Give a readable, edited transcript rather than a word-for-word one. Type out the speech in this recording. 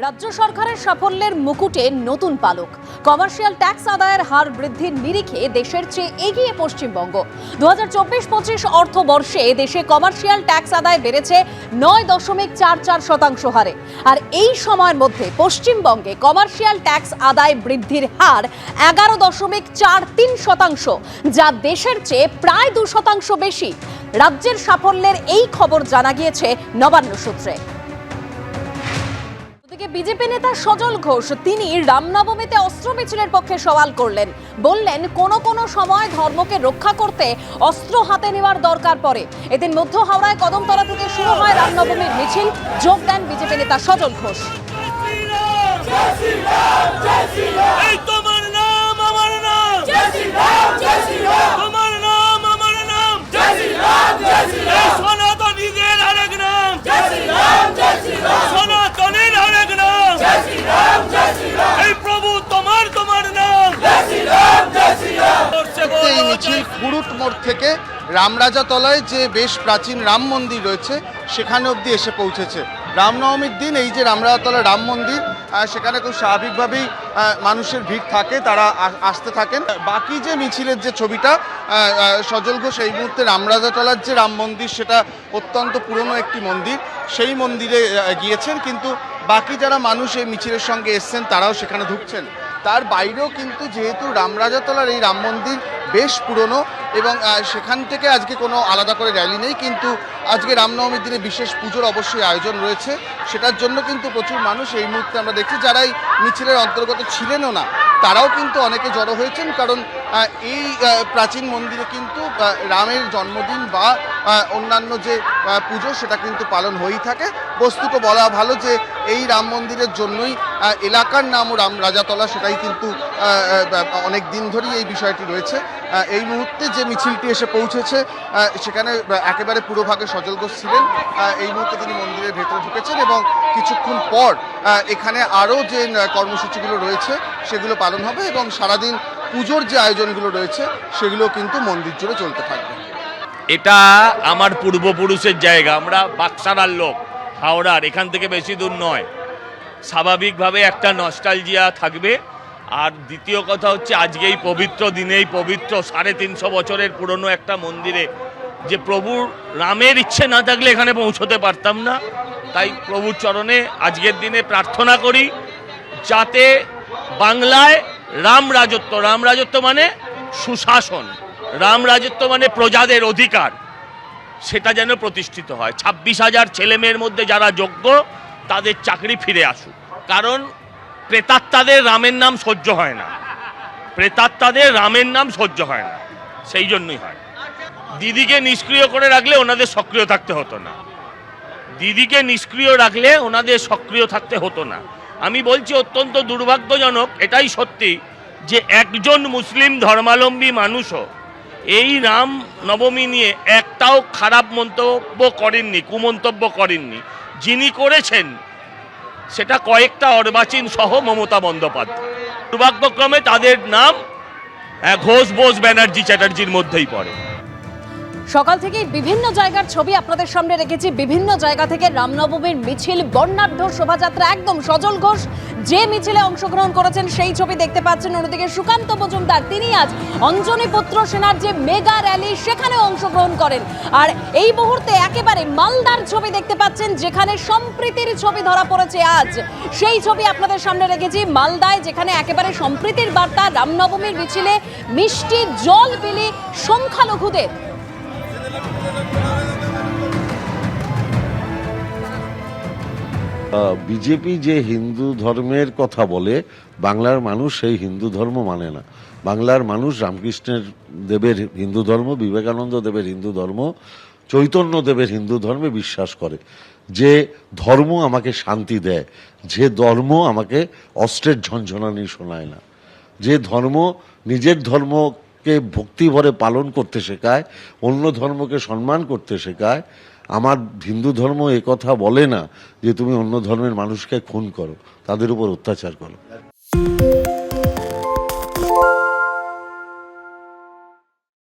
রাজ্য সরকারের সাফল্যের মুকুটে নতুন পালক। কমার্শিয়াল ট্যাক্স আদায়ের হার বৃদ্ধির নিরিখে দেশের চেয়ে এগিয়ে পশ্চিমবঙ্গ। 2024-25 অর্থবর্ষে দেশে কমার্শিয়াল ট্যাক্স আদায় বেড়েছে 9.44% হারে। আর এই সময়ের মধ্যে পশ্চিমবঙ্গে কমার্শিয়াল ট্যাক্স আদায় বৃদ্ধির হার 11.43%, যা দেশের চেয়ে প্রায় 2% বেশি। রাজ্যের সাফল্যের এই খবর জানা গিয়েছে নবান্ন সূত্রে। বিজেপি নেতা সজল ঘোষ তিনি রামনবমীতে অস্ত্র মিছিলের পক্ষে সওয়াল করলেন। বললেন কোন সময় ধর্মকে রক্ষা করতে অস্ত্র হাতে নেওয়ার দরকার পড়ে। এদিন মধ্য হাওড়ায় কদমতলা থেকে শুরু হয় রামনবমীর মিছিল। যোগ দেন বিজেপি নেতা সজল ঘোষ। এই মিছিল কুরুট মোড় থেকে রামরাজাতলায় যে বেশ প্রাচীন রাম মন্দির রয়েছে সেখানে অবধি এসে পৌঁছেছে। রামনবমীর দিন এই যে রামরাজাতলা রাম মন্দির, সেখানে খুব স্বাভাবিকভাবেই মানুষের ভিড় থাকে, তারা আসতে থাকেন। বাকি যে মিছিলের যে ছবিটা, সজল ঘোষ এই মুহূর্তে রামরাজাতলার যে রাম মন্দির সেটা অত্যন্ত পুরনো একটি মন্দির, সেই মন্দিরে গিয়েছেন। কিন্তু বাকি যারা মানুষ এই মিছিলের সঙ্গে এসছেন তারাও সেখানে ঢুকছেন। তার বাইরেও কিন্তু যেহেতু রামরাজাতলার এই রাম মন্দির বেশ পুরনো এবং সেখান থেকে আজকে কোনো আলাদা করে র্যালি নেই, কিন্তু আজকে রামনবমীর দিনে বিশেষ পুজোর অবশ্যই আয়োজন রয়েছে। সেটার জন্য কিন্তু প্রচুর মানুষ এই মুহূর্তে আমরা দেখছি, যারা এই মিছিলের অন্তর্গত ছিলেনও না তারাও কিন্তু অনেকে জড়ো হয়েছেন। কারণ এই প্রাচীন মন্দিরে কিন্তু রামের জন্মদিন বা অন্যান্য যে পুজো সেটা কিন্তু পালন হয়েই থাকে। বস্তুত বলা ভালো যে এই রাম মন্দিরের জন্যই এলাকার নামও রামরাজাতলা, সেটাই কিন্তু অনেক দিন ধরেই এই বিষয়টি রয়েছে। এই মুহূর্তে যে মিছিলটি এসে পৌঁছেছে সেখানে একেবারে পুরোভাগে সজল ঘোষ ছিলেন। এই মুহূর্তে তিনি মন্দিরের ভেতরে ঢুকেছেন এবং কিছুক্ষণ পর এখানে আরও যে কর্মসূচিগুলো রয়েছে সেগুলো পালন হবে এবং সারাদিন পুজোর যে আয়োজনগুলো রয়েছে সেগুলো কিন্তু মন্দির জুড়ে চলতে থাকবে। এটা আমার পূর্বপুরুষের জায়গা, আমরা বাক্সারার লোক, হাওড়ার, এখান থেকে বেশি দূর নয়। স্বাভাবিকভাবে একটা নস্টালজিয়া থাকবে। আর দ্বিতীয় কথা হচ্ছে আজকে এই পবিত্র দিনেই পবিত্র 350 বছরের পুরনো একটা মন্দিরে যে প্রভুর রামের ইচ্ছে না থাকলে এখানে পৌঁছতে পারতাম না। তাই প্রভুর চরণে আজকের দিনে প্রার্থনা করি যাতে বাংলায় রামরাজত্ব মানে সুশাসন, রামরাজত্ব মানে প্রজাদের অধিকার, সেটা যেন প্রতিষ্ঠিত হয়। 26,000 ছেলেমেয়ের মধ্যে যারা যোগ্য তাদের চাকরি ফিরে আসুক। কারণ প্রেতাত্মাদের রামের নাম সহ্য হয় না, প্রেতাত্মাদের রামের নাম সহ্য হয় না, সেই জন্যই হয়। দিদিকে নিষ্ক্রিয় করে রাখলে ওনাদের সক্রিয় থাকতে হতো না, দিদিকে নিষ্ক্রিয় রাখলে ওনাদের সক্রিয় থাকতে হতো না। আমি বলছি অত্যন্ত দুর্ভাগ্যজনক, এটাই সত্যি যে একজন মুসলিম ধর্মাবলম্বী মানুষও এই রাম নবমী নিয়ে একটাও খারাপ মন্তব্য করেননি, কুমন্তব্য করেননি। যিনি করেছেন সেটা কয়েকটা অর্বাচীন সহ মমতা বন্দ্যোপাধ্যায়। দুর্ভাগ্যক্রমে তাদের নাম ঘোষ বোস ব্যানার্জি চ্যাটার্জির মধ্যেই পড়ে। সকাল থেকেই বিভিন্ন জায়গার ছবি আপনাদের সামনে রেখেছি। বিভিন্ন জায়গা থেকে রামনবমীর মিছিল, বর্ণাঢ্য শোভাযাত্রা। একদম সজল ঘোষ যে মিছিলে অংশগ্রহণ করেছেন সেই ছবি দেখতে পাচ্ছেন। অন্যদিকে সুকান্ত মজুমদার তিনি আজ অঞ্জনী পুত্র সেনার যে মেগা র্যালি সেখানে অংশগ্রহণ করেন। আর এই মুহূর্তে একেবারে মালদার ছবি দেখতে পাচ্ছেন, যেখানে সম্প্রীতির ছবি ধরা পড়েছে আজ। সেই ছবি আপনাদের সামনে রেখেছি মালদায়, যেখানে একেবারে সম্প্রীতির বার্তা। রামনবমীর মিছিলে মিষ্টি জল বিলি সংখ্যালঘুদের। বিজেপি যে হিন্দু ধর্মের কথা বলে, বাংলার মানুষ সেই হিন্দু ধর্ম মানে না। বাংলার মানুষ রামকৃষ্ণের দেবের হিন্দু ধর্ম, বিবেকানন্দ দেবের হিন্দু ধর্ম, চৈতন্য দেবের হিন্দু ধর্মে বিশ্বাস করে। যে ধর্ম আমাকে শান্তি দেয়, যে ধর্ম আমাকে অস্ত্রের ঝনঝনানি শোনায় না, যে ধর্ম নিজের ধর্মকে ভক্তি ভরে পালন করতে শেখায়, অন্য ধর্মকে সম্মান করতে শেখায়। আমার হিন্দু ধর্ম একথা বলে না যে তুমি অন্য ধর্মের মানুষকে খুন করো, তাদের উপর অত্যাচার করো।